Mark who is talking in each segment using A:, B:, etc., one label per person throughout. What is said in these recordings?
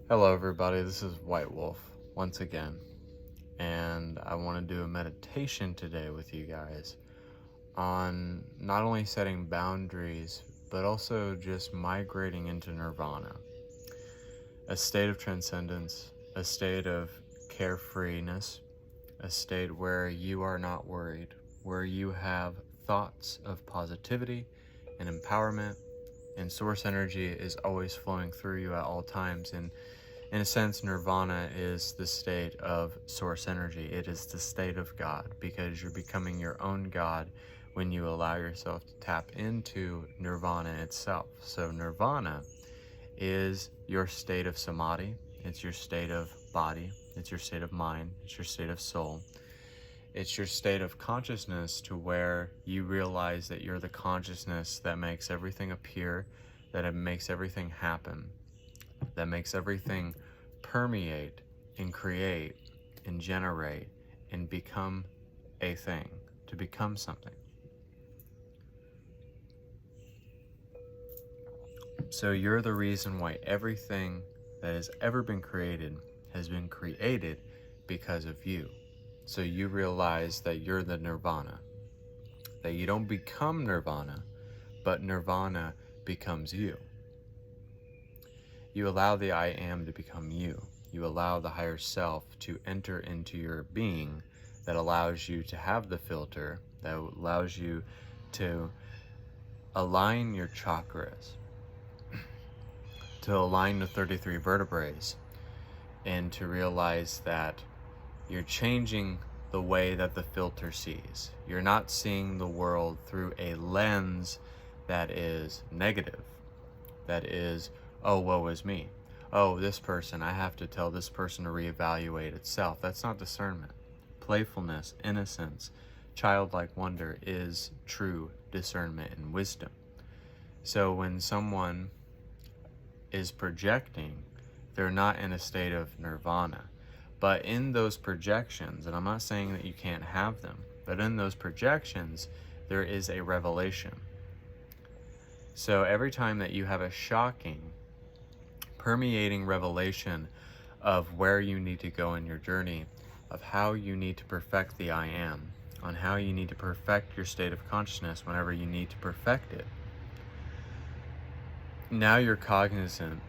A: Hello everybody, this is White Wolf once again, and I want to do a meditation today with you guys on not only setting boundaries, but also just migrating into Nirvana, a state of transcendence, a state of carefreeness, a state where you are not worried, where you have thoughts of positivity and empowerment, and source energy is always flowing through you at all times. And in a sense, Nirvana is the state of source energy. It is the state of God, because you're becoming your own God when you allow yourself to tap into Nirvana itself. So Nirvana is your state of samadhi. It's your state of body. It's your state of mind. It's your state of soul. It's your state of consciousness, to where you realize that you're the consciousness that makes everything appear, that it makes everything happen, that makes everything permeate and create and generate and become a thing, to become something. So you're the reason why everything that has ever been created has been created because of you. So you realize that you're the Nirvana, that you don't become Nirvana, but Nirvana becomes you. You allow the I am to become you. You allow the higher self to enter into your being, that allows you to have the filter, that allows you to align your chakras, to align the 33 vertebrae, and to realize that you're changing the way that the filter sees. You're not seeing the world through a lens that is negative, that is, oh, woe is me. Oh, this person, I have to tell this person to reevaluate itself. That's not discernment. Playfulness, innocence, childlike wonder is true discernment and wisdom. So when someone is projecting, they're not in a state of nirvana. But in those projections, and I'm not saying that you can't have them, but in those projections, there is a revelation. So every time that you have a shocking, permeating revelation of where you need to go in your journey, of how you need to perfect the I am, on how you need to perfect your state of consciousness whenever you need to perfect it, now you're cognizant,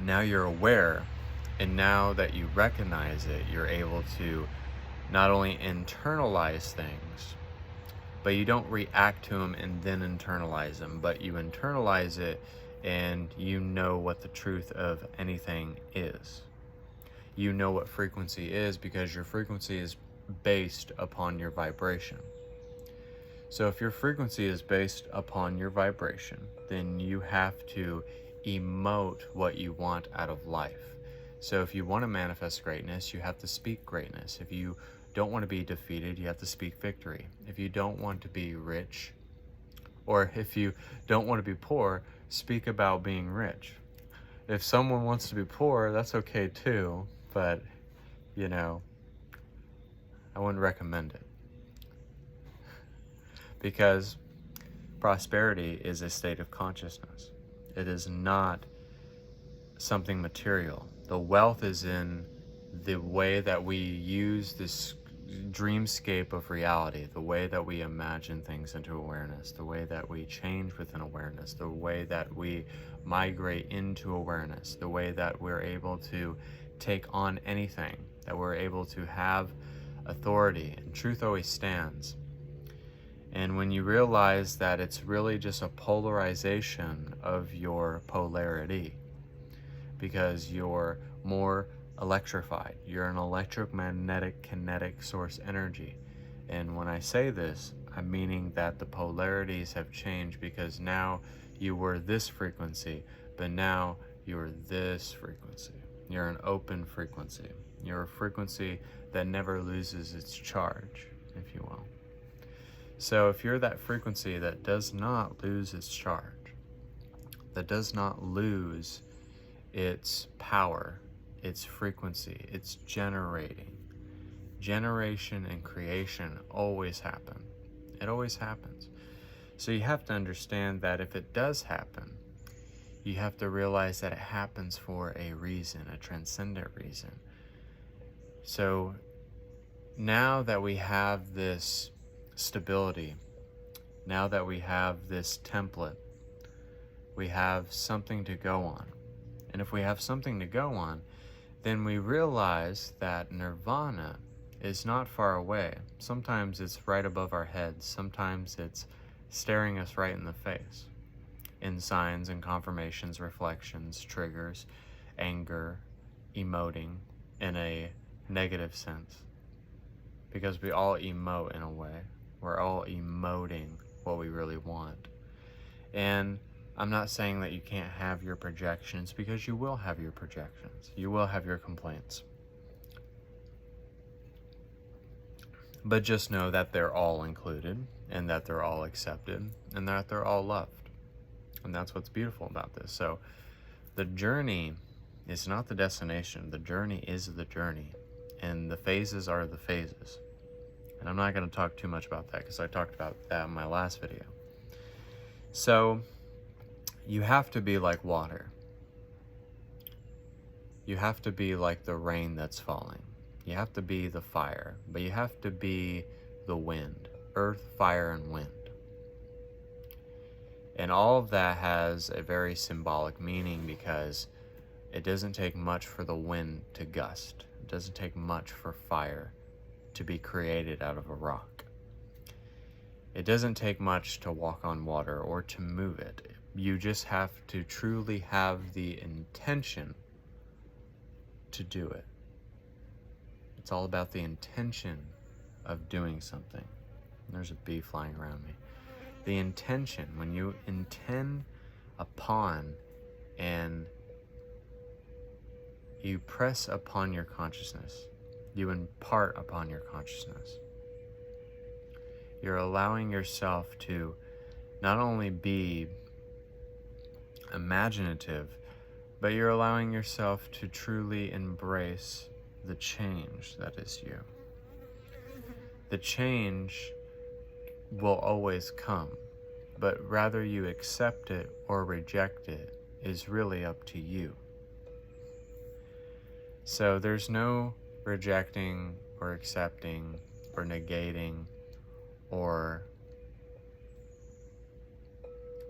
A: now you're aware, and now that you recognize it, you're able to not only internalize things, but you don't react to them and then internalize them, but you internalize it and you know what the truth of anything is. You know what frequency is, because your frequency is based upon your vibration. So if your frequency is based upon your vibration, then you have to emote what you want out of life. So if you want to manifest greatness, you have to speak greatness. If you don't want to be defeated, you have to speak victory. If you don't want to be rich, or if you don't want to be poor, speak about being rich. If someone wants to be poor, that's okay too, but, I wouldn't recommend it. Because prosperity is a state of consciousness. It is not something material. The wealth is in the way that we use this dreamscape of reality, the way that we imagine things into awareness, the way that we change within awareness, the way that we migrate into awareness, the way that we're able to take on anything, that we're able to have authority, and truth always stands. And when you realize that it's really just a polarization of your polarity, because you're more electrified, you're an electromagnetic kinetic source energy. And when I say this, I'm meaning that the polarities have changed, because now you were this frequency, but now you're this frequency. You're an open frequency. You're a frequency that never loses its charge, if you will. So if you're that frequency that does not lose its charge, that does not lose its power, its frequency, its generating, generation and creation always happen. It always happens. So you have to understand that if it does happen, you have to realize that it happens for a reason, a transcendent reason. So now that we have this stability, now that we have this template, we have something to go on. And if we have something to go on, then we realize that Nirvana is not far away. Sometimes it's right above our heads. Sometimes it's staring us right in the face, in signs and confirmations, reflections, triggers, anger, emoting in a negative sense. Because we all emote in a way. We're all emoting what we really want. And I'm not saying that you can't have your projections, because you will have your projections. You will have your complaints. But just know that they're all included, and that they're all accepted, and that they're all loved. And that's what's beautiful about this. So the journey is not the destination. The journey is the journey. And the phases are the phases. And I'm not going to talk too much about that, because I talked about that in my last video. So you have to be like water. You have to be like the rain that's falling. You have to be the fire, but you have to be the wind. Earth, fire, and wind. And all of that has a very symbolic meaning, because it doesn't take much for the wind to gust. It doesn't take much for fire to be created out of a rock. It doesn't take much to walk on water or to move it. You just have to truly have the intention to do it. It's all about the intention of doing something. There's a bee flying around me. The intention, when you intend upon and you press upon your consciousness, you impart upon your consciousness. You're allowing yourself to not only be imaginative, but you're allowing yourself to truly embrace the change that is you. The change will always come, but rather you accept it or reject it is really up to you. So there's no rejecting or accepting or negating or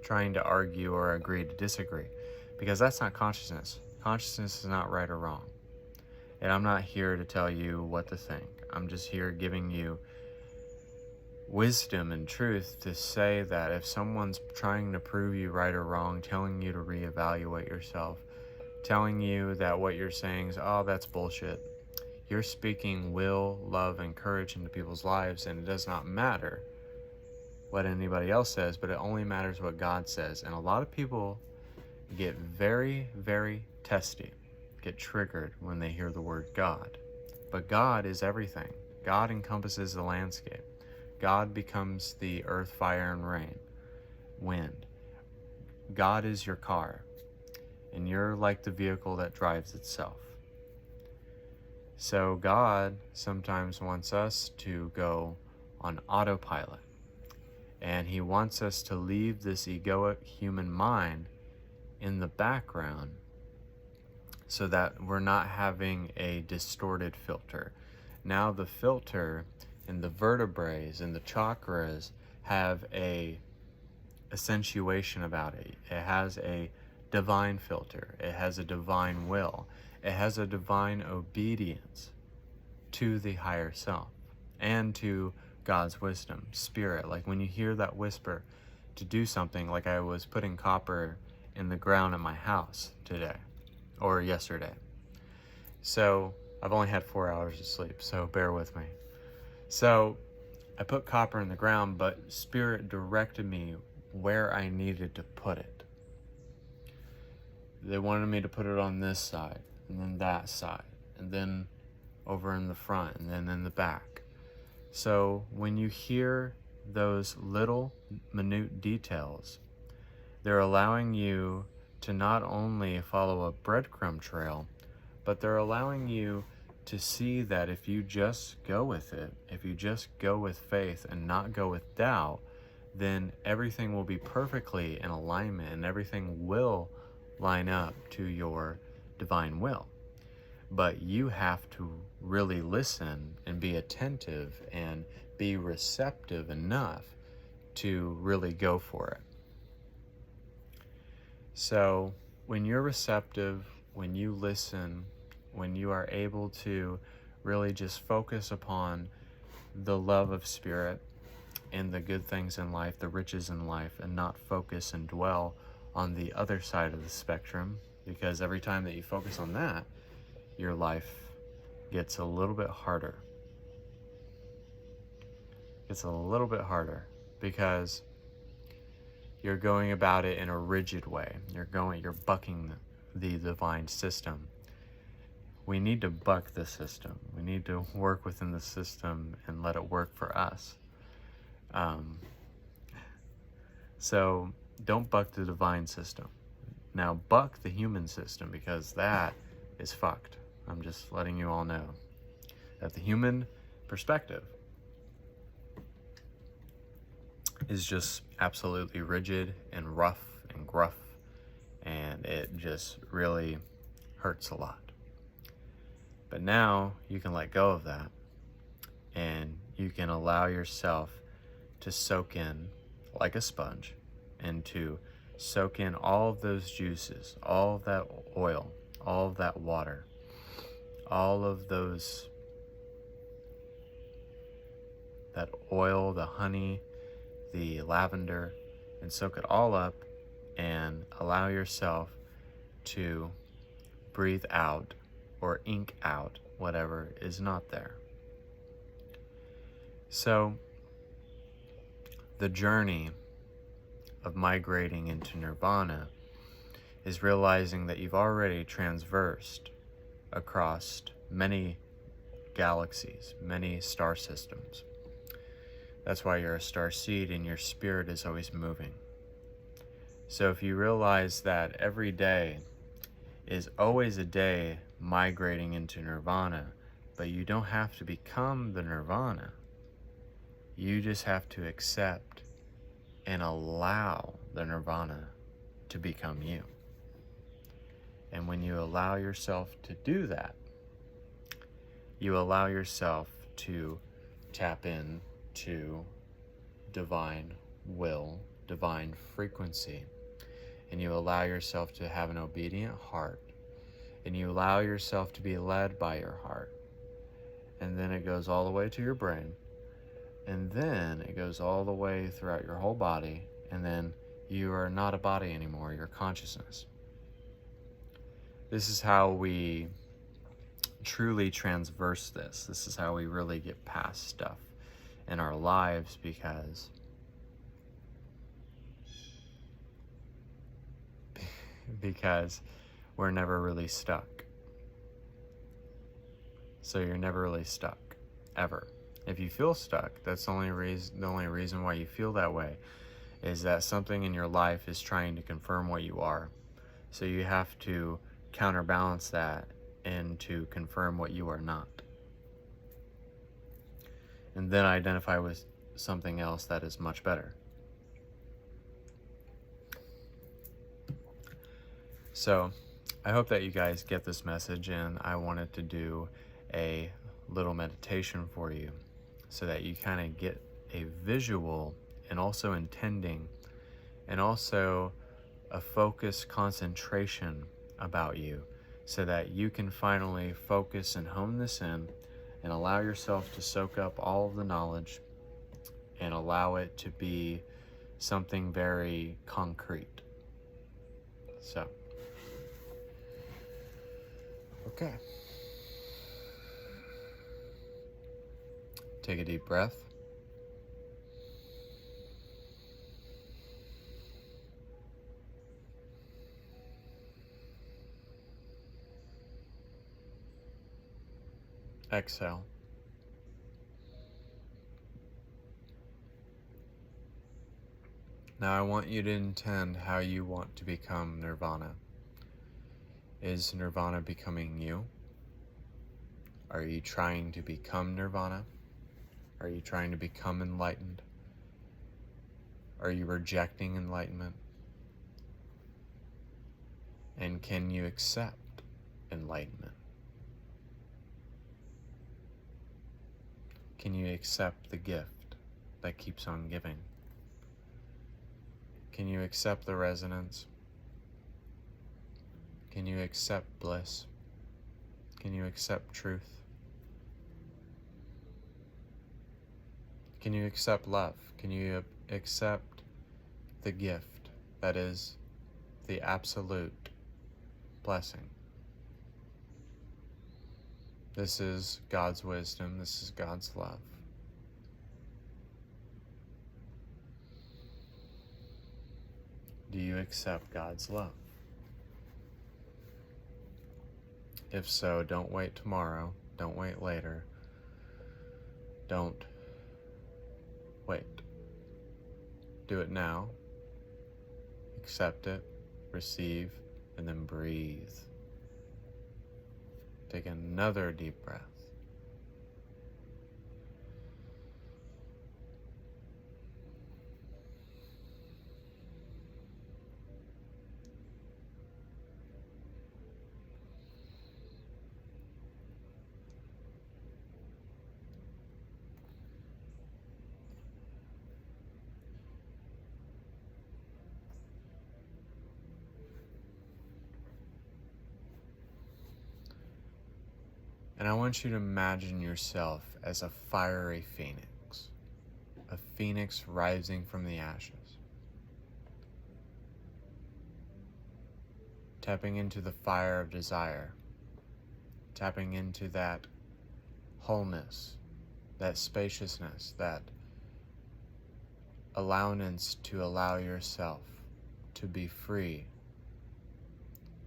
A: trying to argue or agree to disagree, because that's not consciousness. Consciousness is not right or wrong. And I'm not here to tell you what to think. I'm just here giving you wisdom and truth to say that if someone's trying to prove you right or wrong, telling you to reevaluate yourself, telling you that what you're saying is, oh, that's bullshit, you're speaking will, love, and courage into people's lives, and it does not matter what anybody else says, but it only matters what God says. And a lot of people get very, very testy, get triggered when they hear the word God. But God is everything. God encompasses the landscape. God becomes the earth, fire, and rain, wind. God is your car, and you're like the vehicle that drives itself. So God sometimes wants us to go on autopilot, and he wants us to leave this egoic human mind in the background so that we're not having a distorted filter. Now the filter and the vertebrae and the chakras have a accentuation about it. It has a divine filter. It has a divine will. It has a divine obedience to the higher self and to God's wisdom, spirit. Like when you hear that whisper to do something, like I was putting copper in the ground at my house today or yesterday. So I've only had 4 hours of sleep, so bear with me. So I put copper in the ground, but spirit directed me where I needed to put it. They wanted me to put it on this side, and then that side, and then over in the front, and then in the back. So when you hear those little minute details, they're allowing you to not only follow a breadcrumb trail, but they're allowing you to see that if you just go with it, if you just go with faith and not go with doubt, then everything will be perfectly in alignment and everything will line up to your divine will. But you have to really listen and be attentive and be receptive enough to really go for it. So when you're receptive, when you listen, when you are able to really just focus upon the love of spirit and the good things in life, the riches in life, and not focus and dwell on the other side of the spectrum, because every time that you focus on that, your life gets a little bit harder. It's a little bit harder because you're going about it in a rigid way. You're bucking the divine system. We need to buck the system. We need to work within the system and let it work for us. So don't buck the divine system. Now buck the human system, because that is fucked. I'm just letting you all know that the human perspective is just absolutely rigid and rough and gruff, and it just really hurts a lot. But now you can let go of that, and you can allow yourself to soak in like a sponge, and to soak in all of those juices, all of that oil, all of that water, all of those, that oil, the honey, the lavender, and soak it all up and allow yourself to breathe out or ink out whatever is not there. So the journey of migrating into Nirvana is realizing that you've already transversed across many galaxies, many star systems. That's why you're a star seed and your spirit is always moving. So if you realize that every day is always a day migrating into Nirvana, but you don't have to become the Nirvana. You just have to accept and allow the Nirvana to become you. And when you allow yourself to do that, you allow yourself to tap in to divine will, divine frequency, and you allow yourself to have an obedient heart, and you allow yourself to be led by your heart, and then it goes all the way to your brain, and then it goes all the way throughout your whole body, and then you are not a body anymore, you're consciousness. This is how we truly transverse this. This is how we really get past stuff in our lives, because we're never really stuck. So you're never really stuck, ever. If you feel stuck, that's the only reason why you feel that way is that something in your life is trying to confirm what you are. So you have to counterbalance that and to confirm what you are not. And then identify with something else that is much better. So I hope that you guys get this message, and I wanted to do a little meditation for you so that you kind of get a visual and also intending and also a focused concentration about you, so that you can finally focus and hone this in and allow yourself to soak up all of the knowledge and allow it to be something very concrete. So, okay. Take a deep breath. Exhale. Now I want you to intend how you want to become Nirvana. Is Nirvana becoming you? Are you trying to become Nirvana? Are you trying to become enlightened? Are you rejecting enlightenment? And can you accept enlightenment? Can you accept the gift that keeps on giving? Can you accept the resonance? Can you accept bliss? Can you accept truth? Can you accept love? Can you accept the gift that is the absolute blessing? This is God's wisdom. This is God's love. Do you accept God's love? If so, don't wait tomorrow. Don't wait later. Don't wait. Do it now. Accept it, receive, and then breathe. Take another deep breath. And I want you to imagine yourself as a fiery phoenix, a phoenix rising from the ashes, tapping into the fire of desire, tapping into that wholeness, that spaciousness, that allowance to allow yourself to be free,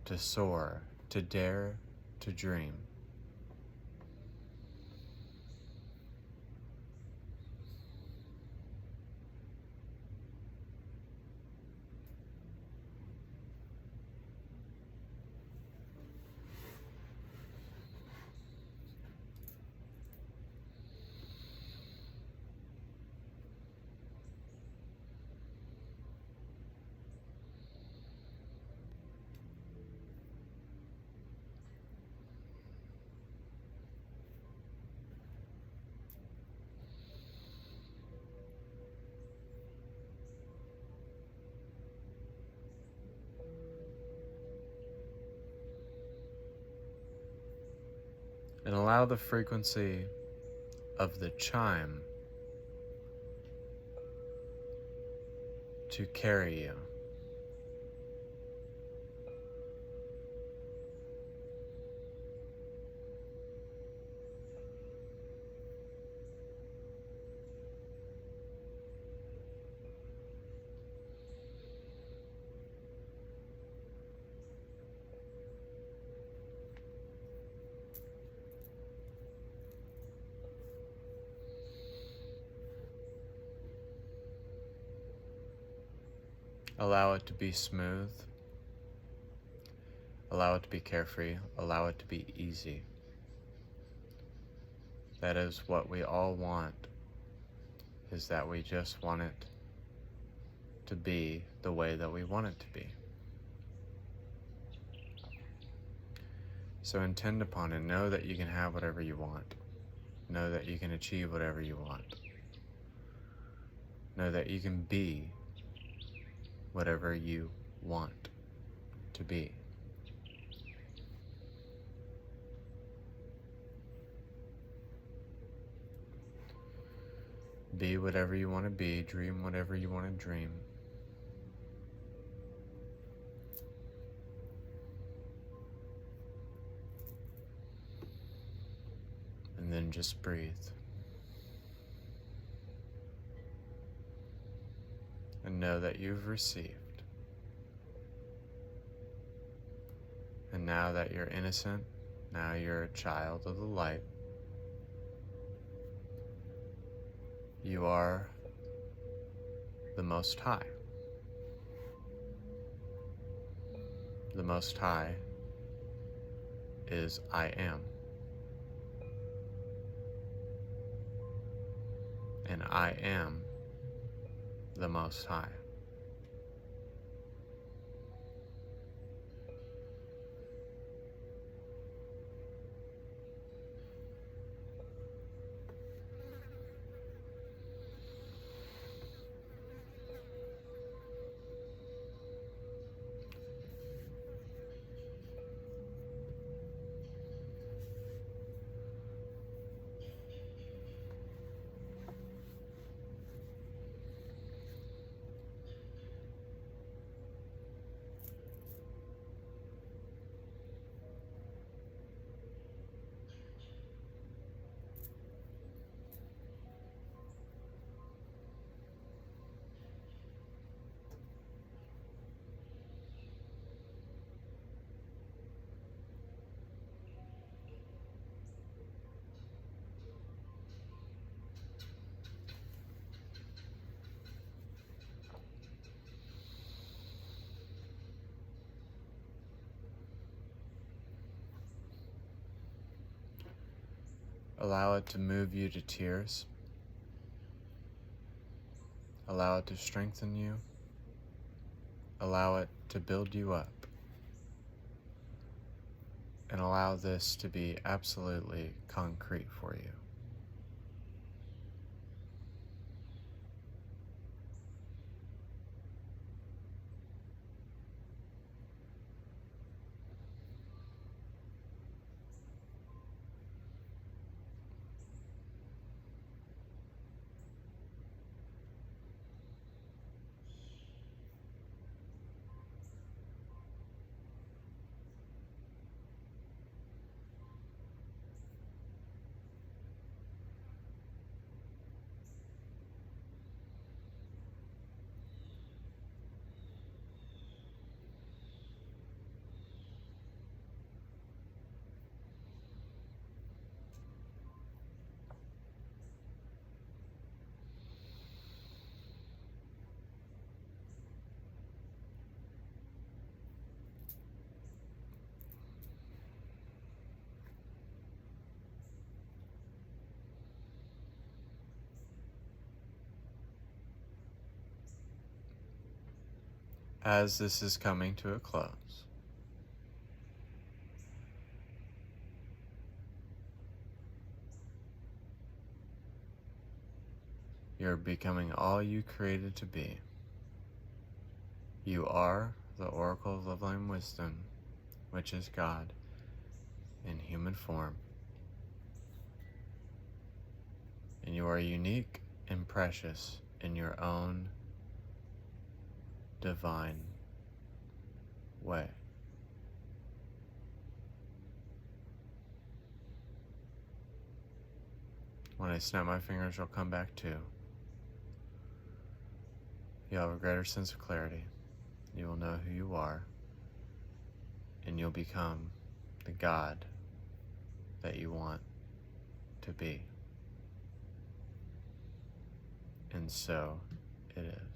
A: to soar, to dare, to dream. And allow the frequency of the chime to carry you. Allow it to be smooth. Allow it to be carefree. Allow it to be easy. That is what we all want, is that we just want it to be the way that we want it to be. So intend upon it. Know that you can have whatever you want. Know that you can achieve whatever you want. Know that you can be whatever you want to be. Be whatever you want to be. Dream whatever you want to dream. And then just breathe. And know that you've received. And now that you're innocent, now you're a child of the light, you are the Most High. The Most High is I am. And I am the Most High. Allow it to move you to tears. Allow it to strengthen you. Allow it to build you up. And allow this to be absolutely concrete for you. As this is coming to a close, you're becoming all you created to be. You are the Oracle of Love, Light, and Wisdom, which is God in human form. And you are unique and precious in your own divine way. When I snap my fingers, you'll come back too. You'll have a greater sense of clarity. You will know who you are, and you'll become the God that you want to be. And so it is.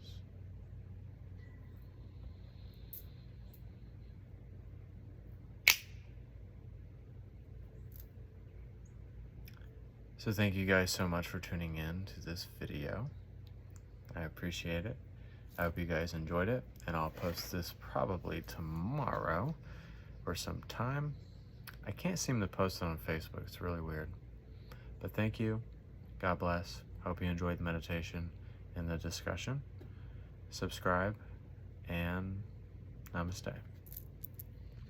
A: So thank you guys so much for tuning in to this video. I appreciate it. I hope you guys enjoyed it, and I'll post this probably tomorrow or sometime. I can't seem to post it on Facebook. It's really weird. But thank you. God bless. Hope you enjoyed the meditation and the discussion. Subscribe, and namaste.